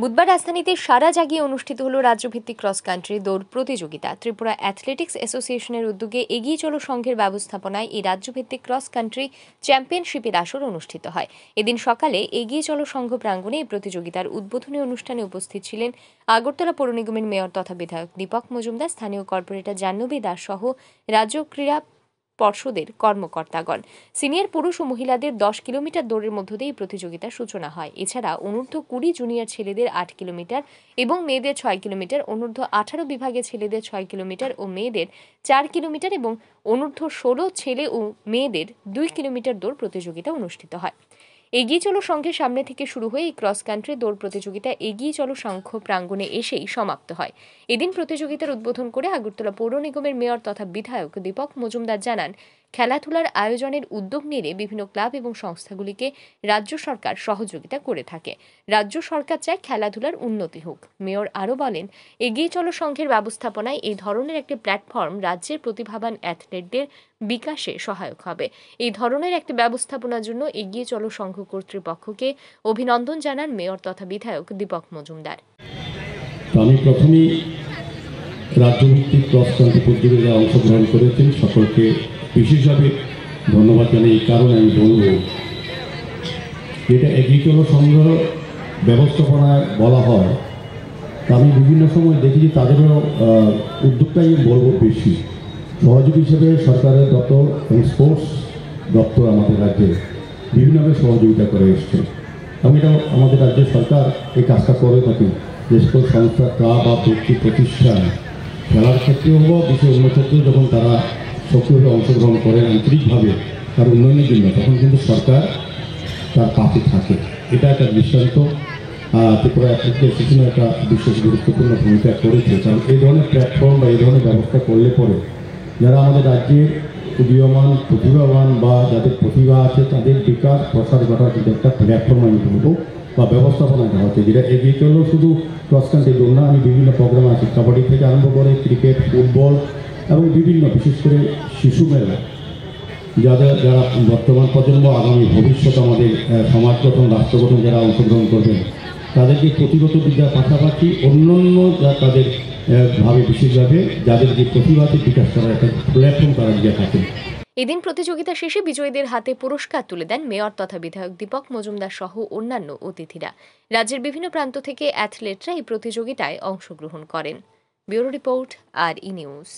বুধবার রাজধানীতে সারা জাগিয়ে অনুষ্ঠিত হল রাজ্যভিত্তিক ক্রস কান্ট্রি দৌড় প্রতিযোগিতা। ত্রিপুরা অ্যাথলেটিক্স অ্যাসোসিয়েশনের উদ্যোগে এগিয়ে চলো সংঘের ব্যবস্থাপনায় এই রাজ্যভিত্তিক ক্রস কান্ট্রি চ্যাম্পিয়নশিপের আসর অনুষ্ঠিত হয়। এদিন সকালে এগিয়ে চলো সংঘ প্রাঙ্গণে এই প্রতিযোগিতার উদ্বোধনী অনুষ্ঠানে উপস্থিত ছিলেন আগরতলা পৌর নিগমের মেয়র তথা বিধায়ক দীপক মজুমদার, স্থানীয় কর্পোরেটর জাহ্নবী দাস সহ রাজ্য ক্রীড়া পর্ষদের কর্মকর্তাগণ। সিনিয়র পুরুষ ও মহিলাদের 10 কিলোমিটার দৌড়ের মধ্য দিয়ে এই প্রতিযোগিতার সূচনা হয়। এছাড়া অনূর্ধ্ব 20 জুনিয়র ছেলেদের 8 কিলোমিটার এবং মেয়েদের 6 কিলোমিটার, অনূর্ধ্ব 18 বিভাগে ছেলেদের 6 কিলোমিটার ও মেয়েদের 4 কিলোমিটার এবং অনূর্ধ্ব 16 ছেলে ও মেয়েদের 2 কিলোমিটার দৌড় প্রতিযোগিতা অনুষ্ঠিত হয়। এগিয়ে চলো সংঘের সামনে থেকে শুরু হয়ে এই ক্রস কান্ট্রি দৌড় প্রতিযোগিতা এগিয়ে চলো সংঘ প্রাঙ্গণে এসেই সমাপ্ত হয়। এদিন প্রতিযোগিতার উদ্বোধন করে আগরতলা পৌর নিগমের মেয়র তথা বিধায়ক দীপক মজুমদার জানান, খেলাধুলার আয়োজনের উদ্যোগ নিয়ে বিভিন্ন ক্লাব এবং সংস্থাগুলিকে রাজ্য সরকার সহযোগিতা করে থাকে। রাজ্য সরকার চায় খেলাধুলার উন্নতি হোক। মেয়র আরও বলেন, এগিয়ে চলো সংঘের ব্যবস্থাপনায় এই ধরনের একটি প্ল্যাটফর্ম রাজ্যের প্রতিভাবান অ্যাথলেটদের বিকাশে সহায়ক হবে। এই ধরনের একটি ব্যবস্থাপনার জন্য এগিয়ে চলো সংঘ কর্তৃপক্ষকে অভিনন্দন জানান মেয়র তথা বিধায়ক দীপক মজুমদার। আমি প্রথমেই রাজ্যভিত্তিক ক্রস কান্ট্রি প্রতিযোগিতায় অংশগ্রহণ করেছেন সকলকে বিশেষভাবে ধন্যবাদ জানাই। এই কারণে আমি বলব, যেটা এগিয়ে চলো সংঘ ব্যবস্থাপনায় বলা হয়, তা আমি বিভিন্ন সময় দেখি যে তাদেরও উদ্যোগটাই বলব বেশি। সহযোগী হিসেবে সরকারের দপ্তর এবং স্পোর্টস দপ্তর আমাদের রাজ্যে বিভিন্নভাবে সহযোগিতা করে এসছে এবং এটা আমাদের রাজ্যের সরকার এই কাজটা করে থাকে। যে সকল সংস্থা, ক্লাব বা ব্যক্তি প্রতিষ্ঠান খেলার ক্ষেত্রেও বা বিষয় অন্য ক্ষেত্রেও যখন তারা সক্রিয়ভাবে অংশগ্রহণ করেন আন্তরিকভাবে তার উন্নয়নের জন্য, তখন কিন্তু সরকার তার পাশে থাকে। এটা একটা দৃষ্টান্ত ত্রিপুরা অ্যাথলেটিক্স অ্যাসোসিয়েশনের একটা বিশেষ গুরুত্বপূর্ণ ভূমিকা করেছে। কারণ এই ধরনের প্ল্যাটফর্ম বা এই ধরনের ব্যবস্থা করলে পরে যারা আমাদের রাজ্যের উদীয়মান প্রতিভাবান বা যাদের প্রতিভা আছে তাদের বিকাশ প্রসার ঘটার কিন্তু একটা প্ল্যাটফর্ম আমি বলবো বা ব্যবস্থাপনা করা হচ্ছে, যেটা এগিয়ে চললেও শুধু ক্রস কান্ট্রি দৌড় না, আমি বিভিন্ন প্রোগ্রাম আছে, কাবাডি থেকে আরম্ভ করে ক্রিকেট, ফুটবল এবং বিভিন্ন বিশেষ করে শিশু মেলা, যারা বর্তমান প্রজন্ম আগামী ভবিষ্যৎ আমাদের সমাজ গঠন, রাষ্ট্র গঠন যারা অংশগ্রহণ করবেন, তাদেরকে প্রতিগত বিদ্যার পাশাপাশি অন্যান্য যা তাদের ভাবে বিশেষভাবে যাদের যে প্রতিভা আছে বিকাশ করার একটা প্ল্যাটফর্ম তারা দিয়ে থাকেন। এদিন প্রতিযোগিতা শেষে বিজয়ীদের হাতে পুরস্কার তুলে দেন মেয়র তথা বিধায়ক দীপক মজুমদার সহ অন্যান্য অতিথিরা। রাজ্যের বিভিন্ন প্রান্ত থেকে অ্যাথলেটরা এই প্রতিযোগিতায় অংশগ্রহণ করেন। ব্যুরো রিপোর্ট, আর ই নিউজ।